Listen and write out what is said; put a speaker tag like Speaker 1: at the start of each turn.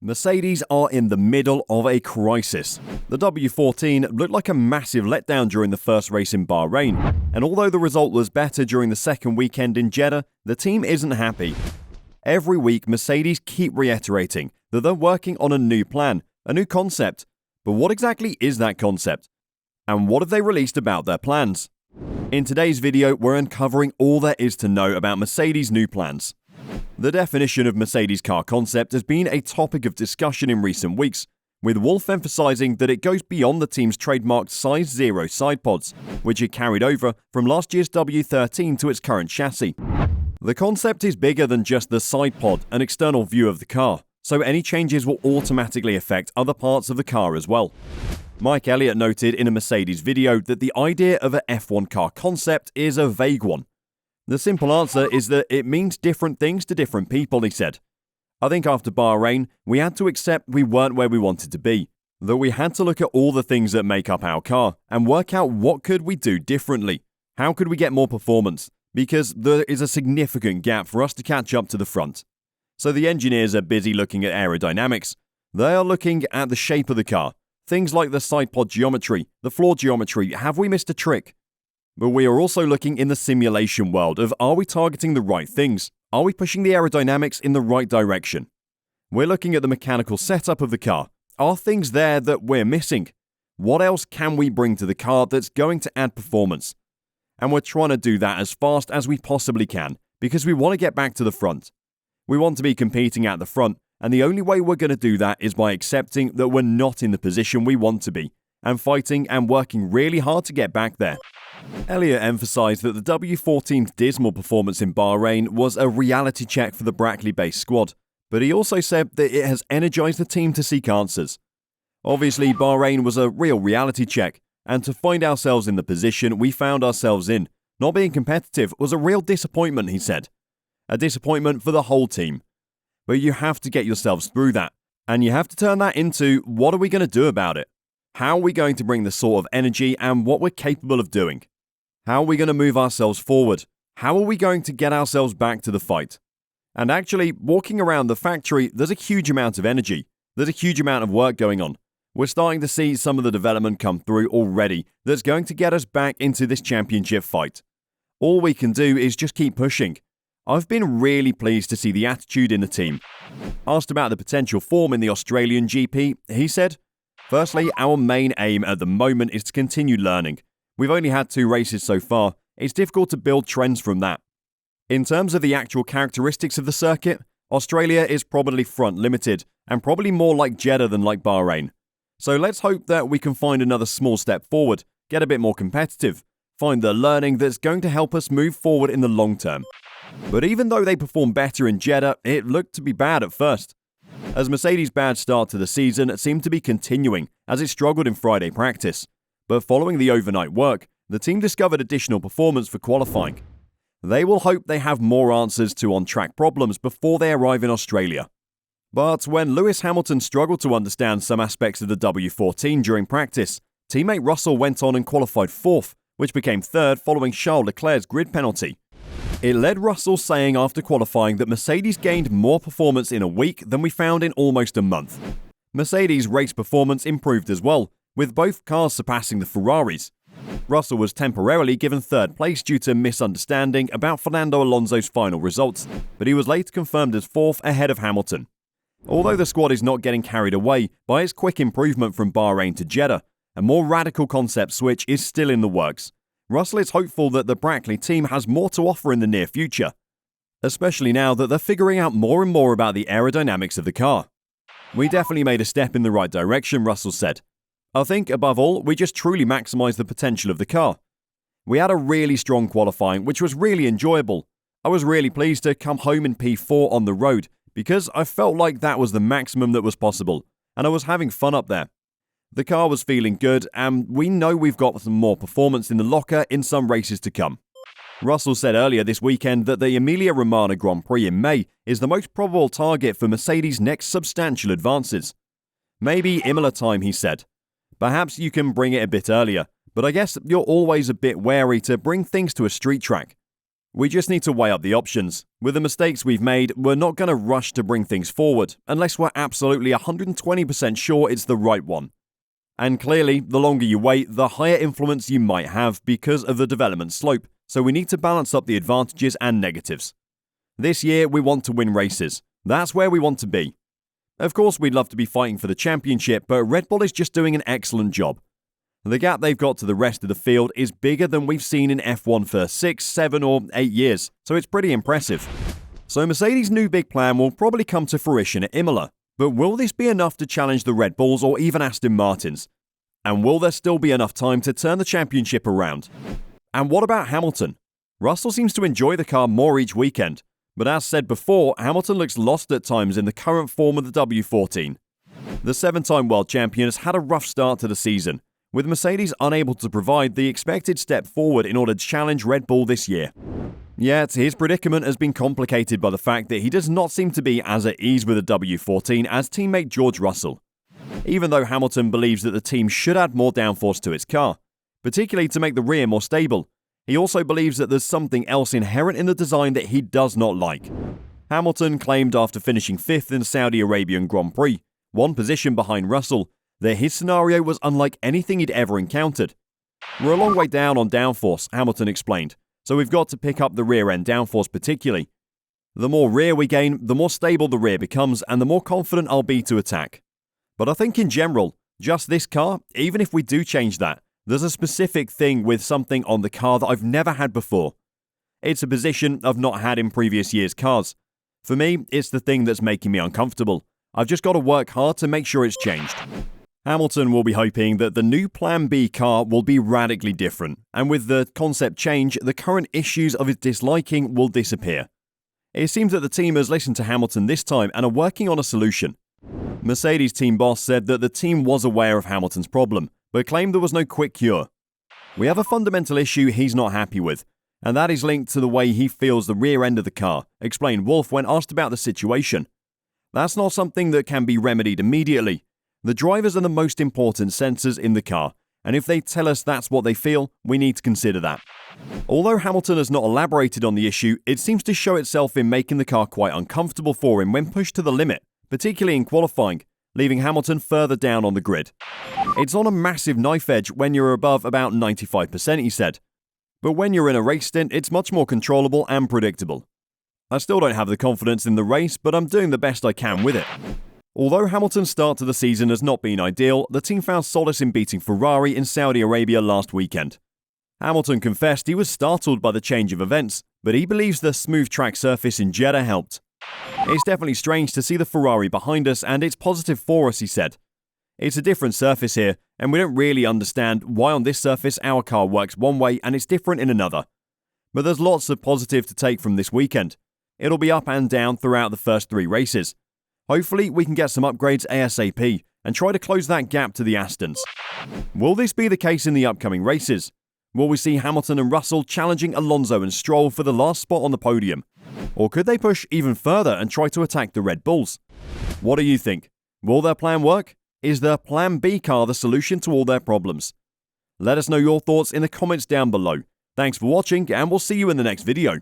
Speaker 1: Mercedes are in the middle of a crisis. The W14 looked like a massive letdown during the first race in Bahrain, and although the result was better during the second weekend in Jeddah, the team isn't happy. Every week, Mercedes keep reiterating that they're working on a new plan, a new concept. But what exactly is that concept? And what have they released about their plans? In today's video, we're uncovering all there is to know about Mercedes' new plans. The definition of Mercedes' car concept has been a topic of discussion in recent weeks, with Wolff emphasizing that it goes beyond the team's trademarked size 0 side pods, which it carried over from last year's W13 to its current chassis. The concept is bigger than just the side pod, an external view of the car, so any changes will automatically affect other parts of the car as well. Mike Elliott noted in a Mercedes video that the idea of a F1 car concept is a vague one. The simple answer is that it means different things to different people, he said. I think after Bahrain, we had to accept we weren't where we wanted to be, that we had to look at all the things that make up our car and work out what could we do differently. How could we get more performance? Because there is a significant gap for us to catch up to the front. So the engineers are busy looking at aerodynamics. They are looking at the shape of the car. Things like the side pod geometry, the floor geometry. Have we missed a trick? But we are also looking in the simulation world of, are we targeting the right things? Are we pushing the aerodynamics in the right direction? We're looking at the mechanical setup of the car. Are things there that we're missing? What else can we bring to the car that's going to add performance? And we're trying to do that as fast as we possibly can, because we want to get back to the front. We want to be competing at the front, and the only way we're going to do that is by accepting that we're not in the position we want to be, and fighting and working really hard to get back there. Elliott emphasized that the W14's dismal performance in Bahrain was a reality check for the Brackley-based squad, but he also said that it has energized the team to seek answers. Obviously, Bahrain was a real reality check, and to find ourselves in the position we found ourselves in, not being competitive, was a real disappointment, he said. A disappointment for the whole team. But you have to get yourselves through that, and you have to turn that into, what are we going to do about it? How are we going to bring the sort of energy and what we're capable of doing? How are we going to move ourselves forward? How are we going to get ourselves back to the fight? And actually, walking around the factory, there's a huge amount of energy. There's a huge amount of work going on. We're starting to see some of the development come through already that's going to get us back into this championship fight. All we can do is just keep pushing. I've been really pleased to see the attitude in the team. Asked about the potential form in the Australian GP, he said, "Firstly, our main aim at the moment is to continue learning. We've only had 2 races so far. It's difficult to build trends from that. In terms of the actual characteristics of the circuit, Australia is probably front limited and probably more like Jeddah than like Bahrain. So let's hope that we can find another small step forward, get a bit more competitive, find the learning that's going to help us move forward in the long term." But even though they performed better in Jeddah, it looked to be bad at first. As Mercedes' bad start to the season seemed to be continuing as it struggled in Friday practice. But following the overnight work, the team discovered additional performance for qualifying. They will hope they have more answers to on-track problems before they arrive in Australia. But when Lewis Hamilton struggled to understand some aspects of the W14 during practice, teammate Russell went on and qualified 4th, which became 3rd following Charles Leclerc's grid penalty. It led Russell saying after qualifying that Mercedes gained more performance in a week than we found in almost a month. Mercedes' race performance improved as well, with both cars surpassing the Ferraris. Russell was temporarily given 3rd place due to misunderstanding about Fernando Alonso's final results, but he was later confirmed as 4th ahead of Hamilton. Although the squad is not getting carried away by its quick improvement from Bahrain to Jeddah, a more radical concept switch is still in the works. Russell is hopeful that the Brackley team has more to offer in the near future, especially now that they're figuring out more and more about the aerodynamics of the car. "We definitely made a step in the right direction," Russell said. "I think, above all, we just truly maximised the potential of the car. We had a really strong qualifying, which was really enjoyable. I was really pleased to come home in P4 on the road, because I felt like that was the maximum that was possible, and I was having fun up there. The car was feeling good, and we know we've got some more performance in the locker in some races to come." Russell said earlier this weekend that the Emilia-Romagna Grand Prix in May is the most probable target for Mercedes' next substantial advances. "Maybe Imola time," he said. "Perhaps you can bring it a bit earlier, but I guess you're always a bit wary to bring things to a street track." We just need to weigh up the options. With the mistakes we've made, we're not going to rush to bring things forward unless we're absolutely 120% sure it's the right one. And clearly, the longer you wait, the higher influence you might have because of the development slope, so we need to balance up the advantages and negatives. This year, we want to win races. That's where we want to be. Of course, we'd love to be fighting for the championship, but Red Bull is just doing an excellent job. The gap they've got to the rest of the field is bigger than we've seen in F1 for 6, 7 or 8 years, so it's pretty impressive. So Mercedes' new big plan will probably come to fruition at Imola, but will this be enough to challenge the Red Bulls or even Aston Martins? And will there still be enough time to turn the championship around? And what about Hamilton? Russell seems to enjoy the car more each weekend, but as said before, Hamilton looks lost at times in the current form of the W14. The 7-time world champion has had a rough start to the season, with Mercedes unable to provide the expected step forward in order to challenge Red Bull this year. Yet, his predicament has been complicated by the fact that he does not seem to be as at ease with the W14 as teammate George Russell. Even though Hamilton believes that the team should add more downforce to its car, particularly to make the rear more stable, he also believes that there's something else inherent in the design that he does not like. Hamilton claimed after finishing 5th in the Saudi Arabian Grand Prix, one position behind Russell, that his scenario was unlike anything he'd ever encountered. We're a long way down on downforce, Hamilton explained, so we've got to pick up the rear-end downforce particularly. The more rear we gain, the more stable the rear becomes and the more confident I'll be to attack. But I think in general, just this car, even if we do change that, there's a specific thing with something on the car that I've never had before. It's a position I've not had in previous years' cars. For me, it's the thing that's making me uncomfortable. I've just got to work hard to make sure it's changed. Hamilton will be hoping that the new Plan B car will be radically different, and with the concept change, the current issues of his disliking will disappear. It seems that the team has listened to Hamilton this time and are working on a solution. Mercedes team boss said that the team was aware of Hamilton's problem, but claimed there was no quick cure. We have a fundamental issue he's not happy with, and that is linked to the way he feels the rear end of the car, explained Wolff when asked about the situation. That's not something that can be remedied immediately. The drivers are the most important sensors in the car, and if they tell us that's what they feel, we need to consider that. Although Hamilton has not elaborated on the issue, it seems to show itself in making the car quite uncomfortable for him when pushed to the limit, particularly in qualifying, leaving Hamilton further down on the grid. It's on a massive knife edge when you're above about 95%, he said. But when you're in a race stint, it's much more controllable and predictable. I still don't have the confidence in the race, but I'm doing the best I can with it. Although Hamilton's start to the season has not been ideal, the team found solace in beating Ferrari in Saudi Arabia last weekend. Hamilton confessed he was startled by the change of events, but he believes the smooth track surface in Jeddah helped. It's definitely strange to see the Ferrari behind us, and it's positive for us, he said. It's a different surface here, and we don't really understand why on this surface our car works one way and it's different in another. But there's lots of positive to take from this weekend. It'll be up and down throughout the first 3 races. Hopefully we can get some upgrades ASAP and try to close that gap to the Astons. Will this be the case in the upcoming races? Will we see Hamilton and Russell challenging Alonso and Stroll for the last spot on the podium? Or could they push even further and try to attack the Red Bulls? What do you think? Will their plan work? Is their Plan B car the solution to all their problems? Let us know your thoughts in the comments down below. Thanks for watching, and we'll see you in the next video.